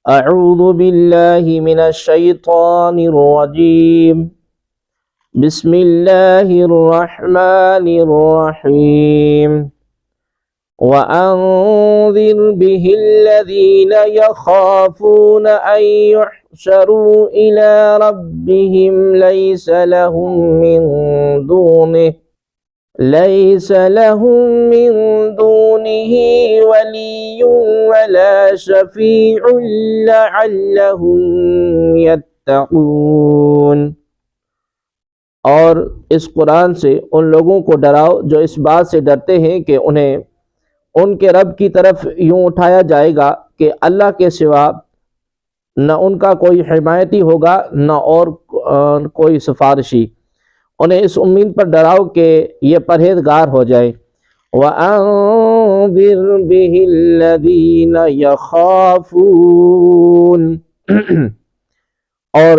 اعوذ باللہ من الشیطان الرجیم بسم اللہ الرحمن الرحیم وَأَنذِرْ بِهِ الَّذِينَ يَخَافُونَ أَن يُحْشَرُوا إِلَى رَبِّهِمْ لَيْسَ لَهُم مِّن دُونِهِ وَلِيٌّ وَلَا شَفِيعٌ لَعَلَّهُمْ يَتَّقُونَ۔ اور اس قرآن سے ان لوگوں کو ڈراؤ جو اس بات سے ڈرتے ہیں کہ انہیں ان کے رب کی طرف یوں اٹھایا جائے گا کہ اللہ کے سوا نہ ان کا کوئی حمایتی ہوگا نہ اور کوئی سفارشی۔ انہیں اس امید پر ڈراؤ کہ یہ پرہیزگار ہو جائے۔ وَأَنذِرْ بِهِ الَّذِينَ يَخَافُونَ اور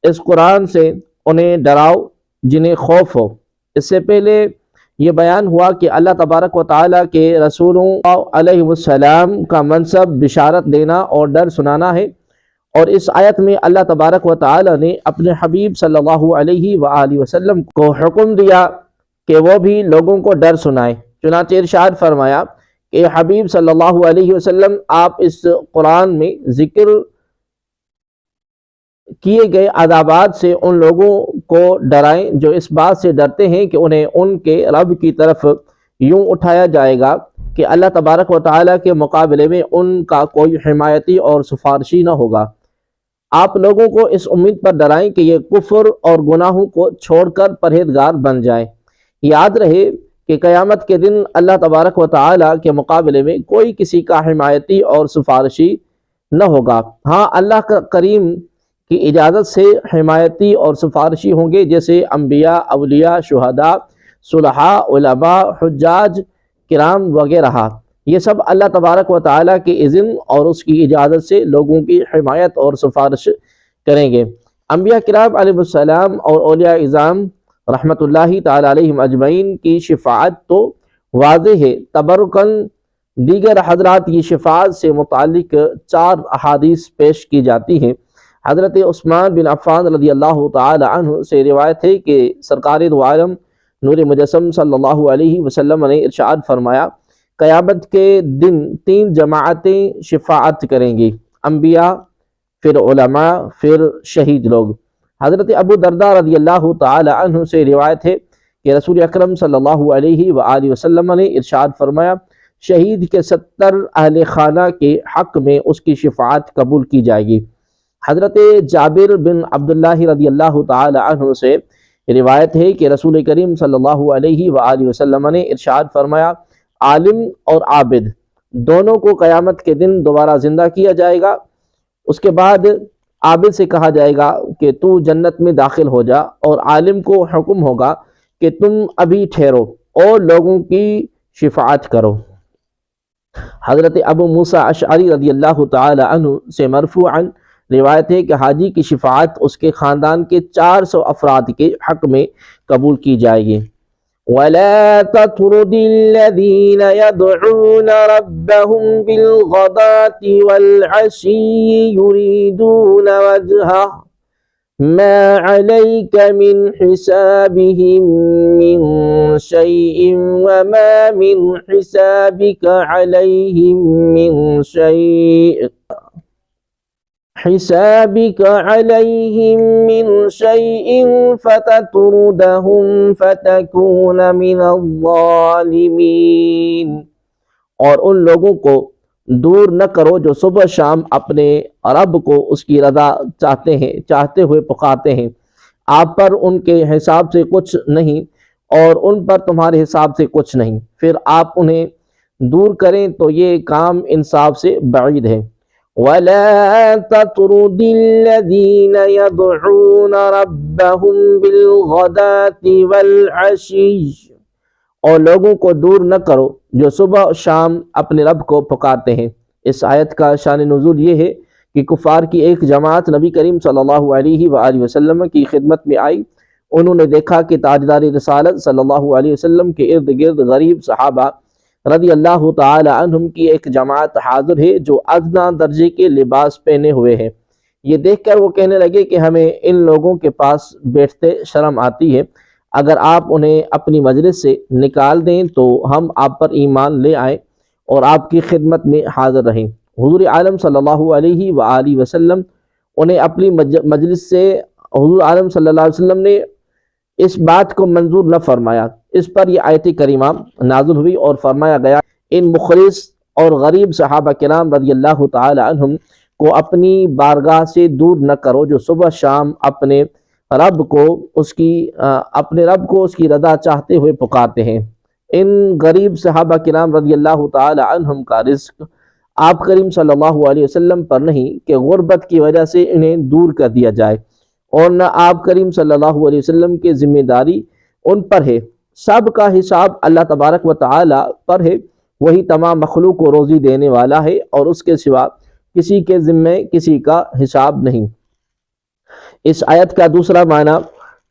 اس قرآن سے انہیں ڈراؤ جنہیں خوف ہو۔ اس سے پہلے یہ بیان ہوا کہ اللہ تبارک و تعالیٰ کے رسولوں علیہ السلام کا منصب بشارت دینا اور ڈر سنانا ہے، اور اس آیت میں اللہ تبارک و تعالیٰ نے اپنے حبیب صلی اللہ علیہ وآلہ وسلم کو حکم دیا کہ وہ بھی لوگوں کو ڈر سنائے۔ چنانچہ ارشاد فرمایا کہ حبیب صلی اللہ علیہ وسلم آپ اس قرآن میں ذکر کیے گئے عذابات سے ان لوگوں کو ڈرائیں جو اس بات سے ڈرتے ہیں کہ انہیں ان کے رب کی طرف یوں اٹھایا جائے گا کہ اللہ تبارک و تعالیٰ کے مقابلے میں ان کا کوئی حمایتی اور سفارشی نہ ہوگا۔ آپ لوگوں کو اس امید پر ڈرائیں کہ یہ کفر اور گناہوں کو چھوڑ کر پرہیزگار بن جائیں۔ یاد رہے کہ قیامت کے دن اللہ تبارک و تعالیٰ کے مقابلے میں کوئی کسی کا حمایتی اور سفارشی نہ ہوگا۔ ہاں، اللہ کا کریم کی اجازت سے حمایتی اور سفارشی ہوں گے، جیسے انبیاء، اولیاء، شہداء، صلحاء، علماء، حجاج کرام وغیرہ۔ یہ سب اللہ تبارک و تعالیٰ کے اذن اور اس کی اجازت سے لوگوں کی حمایت اور سفارش کریں گے۔ انبیاء کرام علیہ السلام اور اولیاء اعظام رحمۃ اللہ تعالیٰ علیہم اجمعین کی شفاعت تو واضح ہے۔ تبرکاً دیگر حضرات کی شفاعت سے متعلق 4 احادیث پیش کی جاتی ہیں۔ حضرت عثمان بن عفان رضی اللہ تعالی عنہ سے روایت ہے کہ سرکار دو عالم نور مجسم صلی اللہ علیہ وسلم نے ارشاد فرمایا، قیامت کے دن 3 جماعتیں شفاعت کریں گی، انبیاء، پھر علماء، پھر شہید لوگ۔ حضرت ابو درداء رضی اللہ تعالی عنہ سے روایت ہے کہ رسول اکرم صلی اللہ علیہ وآلہ وسلم نے ارشاد فرمایا، شہید کے 70 اہل خانہ کے حق میں اس کی شفاعت قبول کی جائے گی۔ حضرت جابر بن عبداللہ رضی اللہ تعالی عنہ سے روایت ہے کہ رسول کریم صلی اللہ علیہ وآلہ وسلم نے ارشاد فرمایا، عالم اور عابد دونوں کو قیامت کے دن دوبارہ زندہ کیا جائے گا۔ اس کے بعد عابد سے کہا جائے گا کہ تو جنت میں داخل ہو جا، اور عالم کو حکم ہوگا کہ تم ابھی ٹھہرو اور لوگوں کی شفاعت کرو۔ حضرت ابو موسیٰ اشعری رضی اللہ تعالی عنہ سے مرفوعاً روایت ہے کہ حاجی کی شفاعت اس کے خاندان کے 400 افراد کے حق میں قبول کی جائے گی۔ وَلَا تَطْرُدِ الَّذِينَ يَدْعُونَ رَبَّهُمْ بِالْغَدَاةِ وَالْعَشِيِّ يُرِيدُونَ وَجْهَهُ مَا عَلَيْكَ مِنْ حِسَابِهِمْ مِنْ شَيْءٍ وَمَا مِنْ حِسَابِكَ عَلَيْهِمْ مِنْ شَيْءٍ فَتَطْرُدَهُمْ فَتَكُونَ مِنَ الظَّالِمِينَ۔ اور ان لوگوں کو دور نہ کرو جو صبح شام اپنے رب کو اس کی رضا چاہتے ہوئے پکارتے ہیں۔ آپ پر ان کے حساب سے کچھ نہیں اور ان پر تمہارے حساب سے کچھ نہیں، پھر آپ انہیں دور کریں تو یہ کام انصاف سے بعید ہے۔ وَلَا تَطْرُدِ الَّذِينَ يَدْعُونَ رَبَّهُمْ بِالْغَدَاةِ وَالْعَشِيِّ اور لوگوں کو دور نہ کرو جو صبح و شام اپنے رب کو پکارتے ہیں۔ اس آیت کا شان نزول یہ ہے کہ کفار کی ایک جماعت نبی کریم صلی اللہ علیہ وآلہ وسلم کی خدمت میں آئی۔ انہوں نے دیکھا کہ تاجدار رسالت صلی اللہ علیہ وسلم کے ارد گرد غریب صحابہ رضی اللہ تعالی عنہم کی ایک جماعت حاضر ہے جو ادنا درجے کے لباس پہنے ہوئے ہیں۔ یہ دیکھ کر وہ کہنے لگے کہ ہمیں ان لوگوں کے پاس بیٹھتے شرم آتی ہے، اگر آپ انہیں اپنی مجلس سے نکال دیں تو ہم آپ پر ایمان لے آئیں اور آپ کی خدمت میں حاضر رہیں۔ حضور عالم صلی اللہ علیہ وآلہ وسلم انہیں اپنی مجلس سے حضور عالم صلی اللہ علیہ وسلم نے اس بات کو منظور نہ فرمایا۔ اس پر یہ آیت کریمہ نازل ہوئی اور فرمایا گیا ان مخلص اور غریب صحابہ کرام رضی اللہ تعالی عنہم کو اپنی بارگاہ سے دور نہ کرو، جو صبح شام اپنے رب کو اس کی رضا چاہتے ہوئے پکارتے ہیں۔ ان غریب صحابہ کرام رضی اللہ تعالی عنہم کا رزق آپ کریم صلی اللہ علیہ وسلم پر نہیں کہ غربت کی وجہ سے انہیں دور کر دیا جائے، اور نہ آپ کریم صلی اللہ علیہ وسلم کی ذمہ داری ان پر ہے۔ سب کا حساب اللہ تبارک و تعالی پر ہے، وہی تمام مخلوق کو روزی دینے والا ہے اور اس کے سوا کسی کے ذمے کسی کا حساب نہیں۔ اس آیت کا دوسرا معنی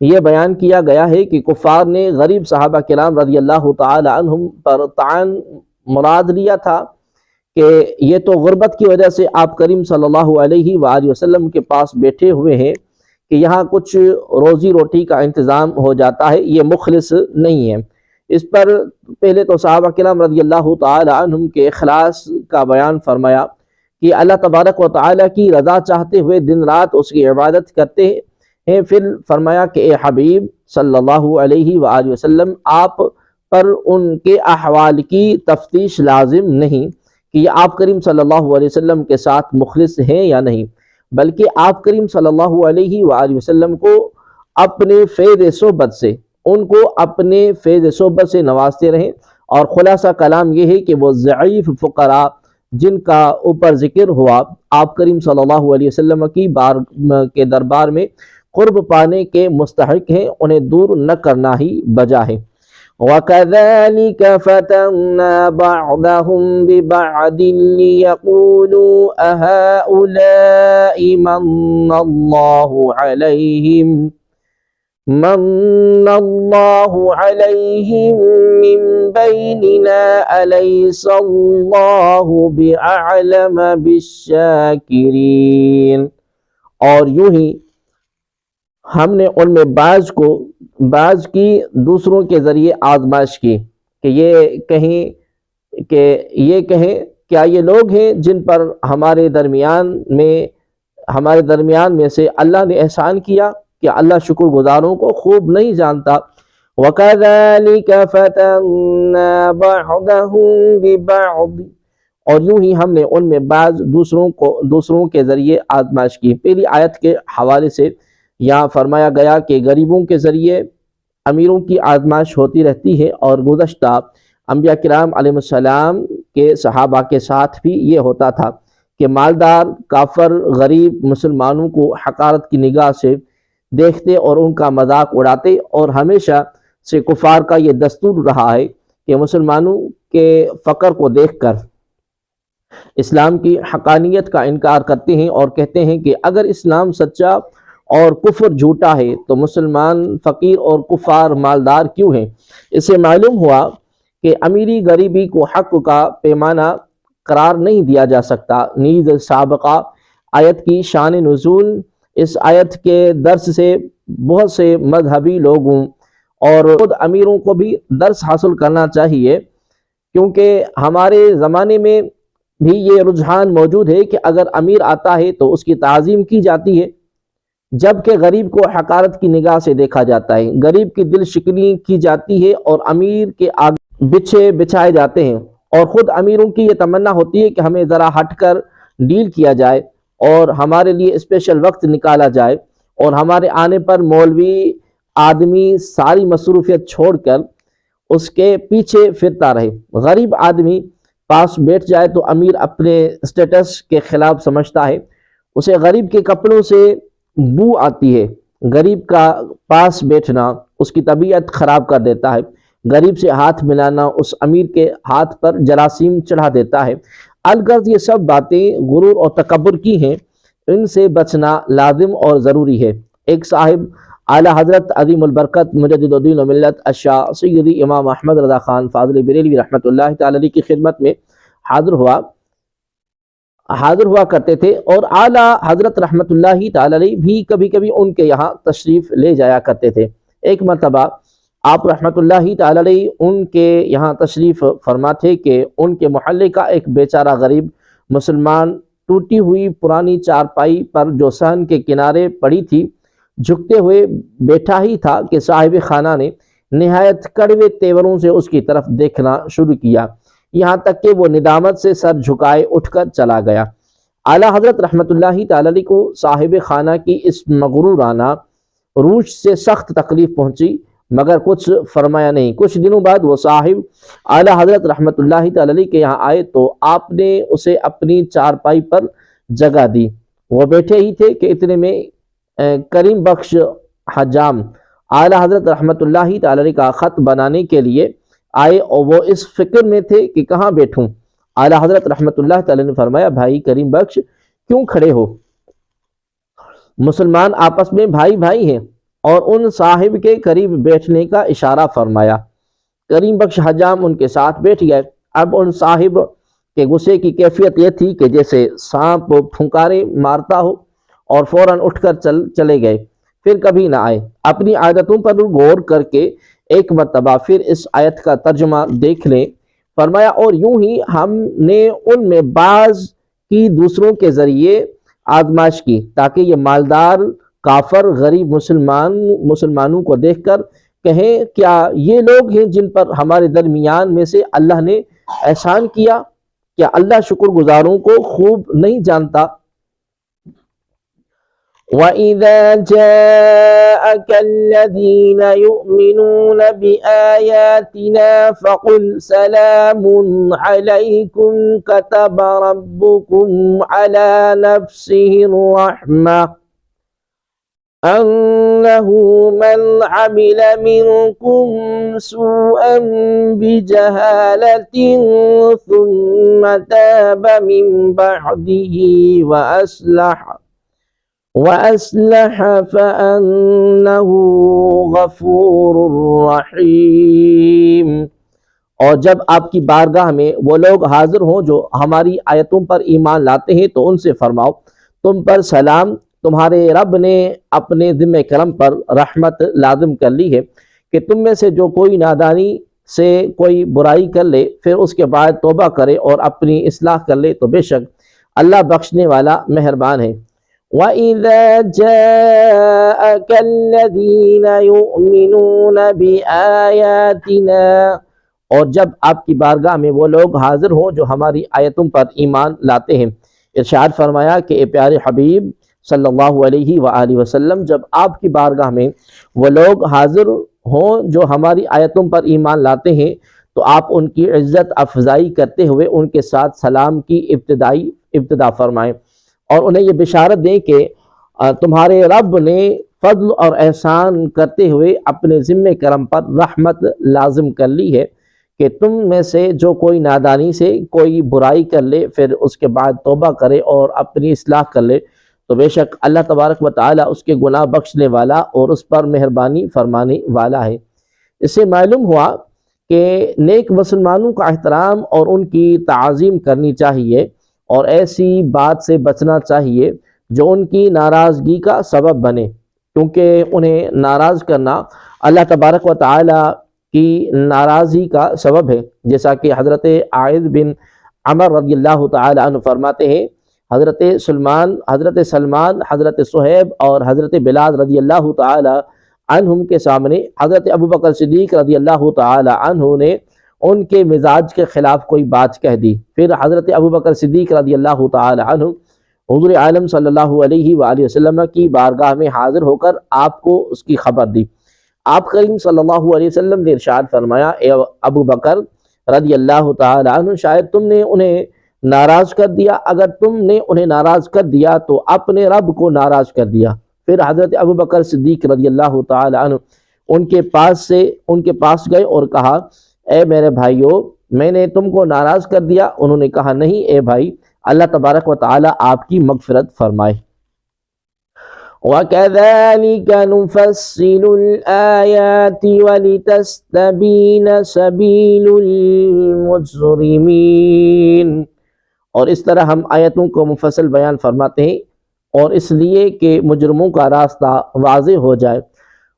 یہ بیان کیا گیا ہے کہ کفار نے غریب صحابہ کرام رضی اللہ تعالی عنہم پر طعن مراد لیا تھا کہ یہ تو غربت کی وجہ سے آپ کریم صلی اللہ علیہ وآلہ وسلم کے پاس بیٹھے ہوئے ہیں کہ یہاں کچھ روزی روٹی کا انتظام ہو جاتا ہے، یہ مخلص نہیں ہے۔ اس پر پہلے تو صحابہ کرام رضی اللہ تعالی عنہم کے اخلاص کا بیان فرمایا کہ اللہ تبارک و تعالی کی رضا چاہتے ہوئے دن رات اس کی عبادت کرتے ہیں۔ پھر فرمایا کہ اے حبیب صلی اللہ علیہ وآلہ وسلم آپ پر ان کے احوال کی تفتیش لازم نہیں کہ یہ آپ کریم صلی اللہ علیہ وسلم کے ساتھ مخلص ہیں یا نہیں، بلکہ آپ کریم صلی اللہ علیہ وآلہ وسلم کو اپنے فیض صحبت سے نوازتے رہیں۔ اور خلاصہ کلام یہ ہے کہ وہ ضعیف فقراء جن کا اوپر ذکر ہوا آپ کریم صلی اللہ علیہ وسلم کے دربار میں قرب پانے کے مستحق ہیں، انہیں دور نہ کرنا ہی بجا ہے۔ وَكَذَلِكَ فَتَنَّا بَعْضَهُمْ بِبَعْضٍ لِيَقُولُوا أَهَؤُلَاءِ مَنَّ اللَّهُ عَلَيْهِمْ مِنْ بَيْنِنَا أَلَيْسَ اللَّهُ بِأَعْلَمَ بِالشَّاكِرِينَ۔ اور یوں ہی ہم نے ان میں بعض کی دوسروں کے ذریعے آزمائش کی کہ یہ کہیں کیا یہ لوگ ہیں جن پر ہمارے درمیان میں سے اللہ نے احسان کیا کہ اللہ شکر گزاروں کو خوب نہیں جانتا۔ وَكَذَلِكَ فَتَنَّا بَعْضَهُمْ بِبَعْضٍ، اور یوں ہی ہم نے ان میں بعض دوسروں کے ذریعے آزمائش کی۔ پہلی آیت کے حوالے سے یہاں فرمایا گیا کہ غریبوں کے ذریعے امیروں کی آزمائش ہوتی رہتی ہے، اور گزشتہ انبیاء کرام علیہ السلام کے صحابہ کے ساتھ بھی یہ ہوتا تھا کہ مالدار کافر غریب مسلمانوں کو حقارت کی نگاہ سے دیکھتے اور ان کا مذاق اڑاتے، اور ہمیشہ سے کفار کا یہ دستور رہا ہے کہ مسلمانوں کے فقر کو دیکھ کر اسلام کی حقانیت کا انکار کرتے ہیں اور کہتے ہیں کہ اگر اسلام سچا اور کفر جھوٹا ہے تو مسلمان فقیر اور کفار مالدار کیوں ہیں؟ اس سے معلوم ہوا کہ امیری غریبی کو حق کا پیمانہ قرار نہیں دیا جا سکتا۔ نیز سابقہ آیت کی شان نزول، اس آیت کے درس سے بہت سے مذہبی لوگوں اور خود امیروں کو بھی درس حاصل کرنا چاہیے، کیونکہ ہمارے زمانے میں بھی یہ رجحان موجود ہے کہ اگر امیر آتا ہے تو اس کی تعظیم کی جاتی ہے، جبکہ غریب کو حقارت کی نگاہ سے دیکھا جاتا ہے، غریب کی دل شکنی کی جاتی ہے اور امیر کے آگے بچھے بچھائے جاتے ہیں، اور خود امیروں کی یہ تمنا ہوتی ہے کہ ہمیں ذرا ہٹ کر ڈیل کیا جائے اور ہمارے لیے اسپیشل وقت نکالا جائے، اور ہمارے آنے پر مولوی آدمی ساری مصروفیت چھوڑ کر اس کے پیچھے پھرتا رہے۔ غریب آدمی پاس بیٹھ جائے تو امیر اپنے اسٹیٹس کے خلاف سمجھتا ہے، اسے غریب کے کپڑوں سے بو آتی ہے، غریب کا پاس بیٹھنا اس کی طبیعت خراب کر دیتا ہے، غریب سے ہاتھ ملانا اس امیر کے ہاتھ پر جراثیم چڑھا دیتا ہے۔ الغرض یہ سب باتیں غرور اور تکبر کی ہیں، ان سے بچنا لازم اور ضروری ہے۔ ایک صاحب اعلیٰ حضرت عظیم البرکت مجدد الدین و ملت الشاہ سیدی امام احمد رضا خان فاضل بریلوی رحمۃ اللہ تعالی علیہ کی خدمت میں حاضر ہوا کرتے تھے، اور اعلیٰ حضرت رحمۃ اللہ تعالی علیہ بھی کبھی کبھی ان کے یہاں تشریف لے جایا کرتے تھے۔ ایک مرتبہ آپ رحمۃ اللہ تعالی علیہ ان کے یہاں تشریف فرما تھے کہ ان کے محلے کا ایک بیچارہ غریب مسلمان ٹوٹی ہوئی پرانی چارپائی پر جو صحن کے کنارے پڑی تھی جھکتے ہوئے بیٹھا ہی تھا کہ صاحب خانہ نے نہایت کڑوے تیوروں سے اس کی طرف دیکھنا شروع کیا، یہاں تک کہ وہ ندامت سے سر جھکائے اٹھ کر چلا گیا۔ اعلیٰ حضرت رحمۃ اللہ تعالی علیہ کو صاحب خانہ کی اس مغرورانہ روش سے سخت تکلیف پہنچی، مگر کچھ فرمایا نہیں۔ کچھ دنوں بعد وہ صاحب اعلیٰ حضرت رحمۃ اللہ تعالی علیہ کے یہاں آئے تو آپ نے اسے اپنی چارپائی پر جگہ دی۔ وہ بیٹھے ہی تھے کہ اتنے میں کریم بخش حجام اعلیٰ حضرت رحمۃ اللہ تعالی علیہ کا خط بنانے کے لیے آئے، اور وہ اس فکر میں تھے کہ کہاں بیٹھوں۔ اعلیٰ حضرت رحمۃ اللہ تعالی نے فرمایا، بھائی کریم بخش کیوں کھڑے ہو؟ مسلمان آپس میں بھائی بھائی ہیں، اور ان صاحب کے قریب بیٹھنے کا اشارہ فرمایا۔ کریم بخش حجام ان کے ساتھ بیٹھ گئے۔ اب ان صاحب کے غصے کی کیفیت یہ تھی کہ جیسے سانپ پھنکارے مارتا ہو، اور فوراً اٹھ کر چلے گئے، پھر کبھی نہ آئے۔ اپنی عادتوں پر غور کر کے ایک مرتبہ پھر اس آیت کا ترجمہ دیکھ لیں۔ فرمایا، اور یوں ہی ہم نے ان میں بعض کی دوسروں کے ذریعے آزمائش کی، تاکہ یہ مالدار کافر غریب مسلمانوں کو دیکھ کر کہیں کیا یہ لوگ ہیں جن پر ہمارے درمیان میں سے اللہ نے احسان کیا؟ کیا اللہ شکر گزاروں کو خوب نہیں جانتا؟ وَإِذَا جَاءَكَ الَّذِينَ يُؤْمِنُونَ بِآيَاتِنَا فَقُلْ سَلَامٌ عَلَيْكُمْ كَتَبَ رَبُّكُمْ عَلَى نَفْسِهِ الرَّحْمَةَ أَنَّهُ مَنْ عَمِلَ مِنْكُمْ سُوءًا بِجَهَالَةٍ ثُمَّ تَابَ مِنْ بَعْدِهِ وَأَصْلَحَ فَأَنَّهُ غَفُورٌ رَحِيمٌ۔ اور جب آپ کی بارگاہ میں وہ لوگ حاضر ہوں جو ہماری آیتوں پر ایمان لاتے ہیں تو ان سے فرماؤ، تم پر سلام، تمہارے رب نے اپنے ذمہ کرم پر رحمت لازم کر لی ہے کہ تم میں سے جو کوئی نادانی سے کوئی برائی کر لے پھر اس کے بعد توبہ کرے اور اپنی اصلاح کر لے تو بے شک اللہ بخشنے والا مہربان ہے۔ وَإِذَا جَاءَكَ الَّذِينَ يُؤْمِنُونَ بِآيَاتِنَا، اور جب آپ کی بارگاہ میں وہ لوگ حاضر ہوں جو ہماری آیتوں پر ایمان لاتے ہیں۔ ارشاد فرمایا کہ اے پیارے حبیب صلی اللہ علیہ وآلہ وسلم، جب آپ کی بارگاہ میں وہ لوگ حاضر ہوں جو ہماری آیتوں پر ایمان لاتے ہیں تو آپ ان کی عزت افزائی کرتے ہوئے ان کے ساتھ سلام کی ابتدا فرمائیں، اور انہیں یہ بشارت دیں کہ تمہارے رب نے فضل اور احسان کرتے ہوئے اپنے ذمہ کرم پر رحمت لازم کر لی ہے کہ تم میں سے جو کوئی نادانی سے کوئی برائی کر لے پھر اس کے بعد توبہ کرے اور اپنی اصلاح کر لے تو بے شک اللہ تبارک و تعالیٰ اس کے گناہ بخشنے والا اور اس پر مہربانی فرمانے والا ہے۔ اس سے معلوم ہوا کہ نیک مسلمانوں کا احترام اور ان کی تعظیم کرنی چاہیے، اور ایسی بات سے بچنا چاہیے جو ان کی ناراضگی کا سبب بنے، کیونکہ انہیں ناراض کرنا اللہ تبارک و تعالیٰ کی ناراضی کا سبب ہے، جیسا کہ حضرت عائد بن عمر رضی اللہ تعالی عنہ فرماتے ہیں، حضرت سلمان، حضرت صہیب اور حضرت بلال رضی اللہ تعالی عنہم کے سامنے حضرت ابوبکر صدیق رضی اللہ تعالی عنہ نے ان کے مزاج کے خلاف کوئی بات کہہ دی، پھر حضرت ابوبکر صدیق رضی اللہ تعالی عنہ حضور عالم صلی اللہ علیہ وآلہ وسلم کی بارگاہ میں حاضر ہو کر آپ کو اس کی خبر دی۔ آپ کریم صلی اللہ علیہ وسلم نے ارشاد فرمایا، اے ابوبکر رضی اللہ تعالی عنہ، شاید تم نے انہیں ناراض کر دیا، اگر تم نے انہیں ناراض کر دیا تو اپنے رب کو ناراض کر دیا۔ پھر حضرت ابوبکر صدیق رضی اللہ تعالی عنہ ان کے پاس گئے اور کہا، اے میرے بھائیو، میں نے تم کو ناراض کر دیا؟ انہوں نے کہا، نہیں اے بھائی، اللہ تبارک و تعالی آپ کی مغفرت فرمائے۔ وَكَذَلِكَ نُفَصِّلُ الْآيَاتِ وَلِتَسْتَبِينَ سَبِيلُ الْمُجْرِمِينَ، اور اس طرح ہم آیتوں کو مفصل بیان فرماتے ہیں اور اس لیے کہ مجرموں کا راستہ واضح ہو جائے۔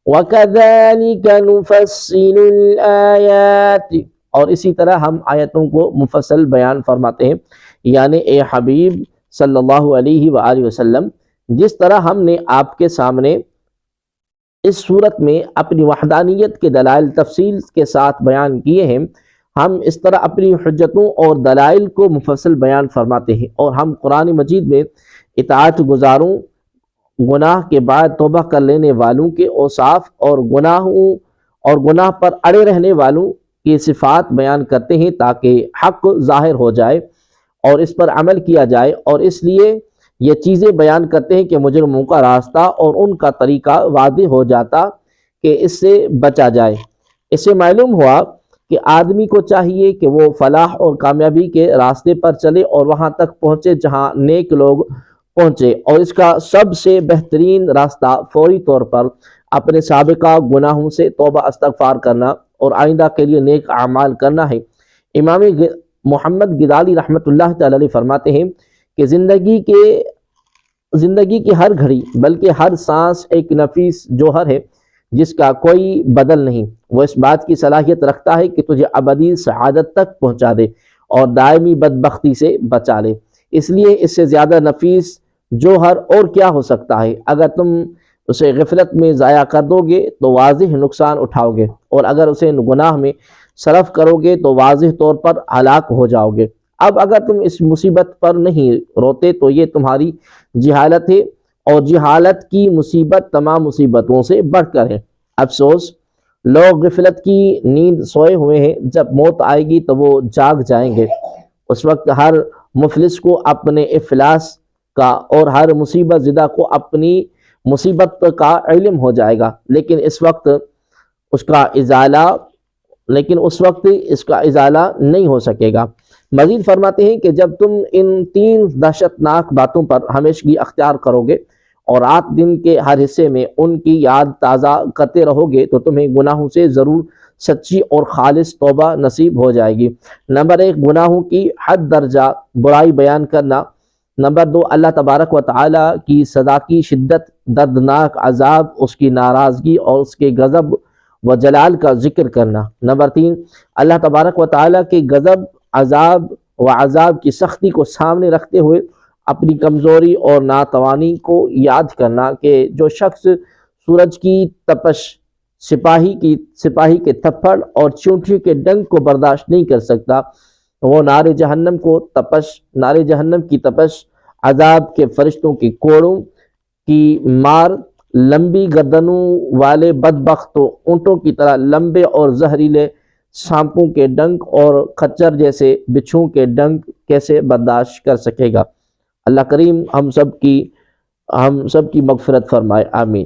وَكَذَلِكَ نُفَصِّلُ الْآيَاتِ، اور اسی طرح ہم آیتوں کو مفصل بیان فرماتے ہیں، یعنی اے حبیب صلی اللہ علیہ وآلہ وسلم، جس طرح ہم نے آپ کے سامنے اس صورت میں اپنی وحدانیت کے دلائل تفصیل کے ساتھ بیان کیے ہیں، ہم اس طرح اپنی حجتوں اور دلائل کو مفصل بیان فرماتے ہیں، اور ہم قرآن مجید میں اطاعت گزاروں، گناہ کے بعد توبہ کر لینے والوں کے اوصاف اور گناہ پر اڑے رہنے والوں کی صفات بیان کرتے ہیں تاکہ حق ظاہر ہو جائے اور اس پر عمل کیا جائے، اور اس لیے یہ چیزیں بیان کرتے ہیں کہ مجرموں کا راستہ اور ان کا طریقہ واضح ہو جاتا کہ اس سے بچا جائے۔ اس سے معلوم ہوا کہ آدمی کو چاہیے کہ وہ فلاح اور کامیابی کے راستے پر چلے اور وہاں تک پہنچے جہاں نیک لوگ پہنچے، اور اس کا سب سے بہترین راستہ فوری طور پر اپنے سابقہ گناہوں سے توبہ استغفار کرنا اور آئندہ کے لیے نیک اعمال کرنا ہے۔ امام محمد غزالی رحمۃ اللہ تعالی علیہ فرماتے ہیں کہ زندگی کی ہر گھڑی بلکہ ہر سانس ایک نفیس جوہر ہے جس کا کوئی بدل نہیں، وہ اس بات کی صلاحیت رکھتا ہے کہ تجھے ابدی سعادت تک پہنچا دے اور دائمی بدبختی سے بچا لے۔ اس لیے اس سے زیادہ نفیس جوہر اور کیا ہو سکتا ہے؟ اگر تم اسے غفلت میں ضائع کر دو گے تو واضح نقصان اٹھاؤ گے، اور اگر اسے گناہ میں صرف کرو گے تو واضح طور پر ہلاک ہو جاؤ گے۔ اب اگر تم اس مصیبت پر نہیں روتے تو یہ تمہاری جہالت ہے، اور جہالت کی مصیبت تمام مصیبتوں سے بڑھ کر ہے۔ افسوس، لوگ غفلت کی نیند سوئے ہوئے ہیں، جب موت آئے گی تو وہ جاگ جائیں گے۔ اس وقت ہر مفلس کو اپنے افلاس کا اور ہر مصیبت زدہ کو اپنی مصیبت کا علم ہو جائے گا، لیکن اس وقت اس کا ازالہ نہیں ہو سکے گا۔ مزید فرماتے ہیں کہ جب تم ان 3 دہشت ناک باتوں پر ہمیشگی اختیار کرو گے اور رات دن کے ہر حصے میں ان کی یاد تازہ کرتے رہو گے تو تمہیں گناہوں سے ضرور سچی اور خالص توبہ نصیب ہو جائے گی۔ نمبر 1، گناہوں کی حد درجہ برائی بیان کرنا۔ نمبر 2، اللہ تبارک و تعالی کی سزا کی شدت، دردناک عذاب، اس کی ناراضگی اور اس کے غضب و جلال کا ذکر کرنا۔ نمبر 3، اللہ تبارک و تعالی کے غضب عذاب کی سختی کو سامنے رکھتے ہوئے اپنی کمزوری اور ناتوانی کو یاد کرنا کہ جو شخص سورج کی تپش، سپاہی کے تھپڑ اور چونٹی کے ڈنک کو برداشت نہیں کر سکتا، وہ نار جہنم کی تپش، عذاب کے فرشتوں کی کوڑوں کی مار، لمبی گردنوں والے بدبختوں اونٹوں کی طرح لمبے اور زہریلے سانپوں کے ڈنک اور خچر جیسے بچھوؤں کے ڈنک کیسے برداشت کر سکے گا؟ اللہ کریم ہم سب کی مغفرت فرمائے، آمین۔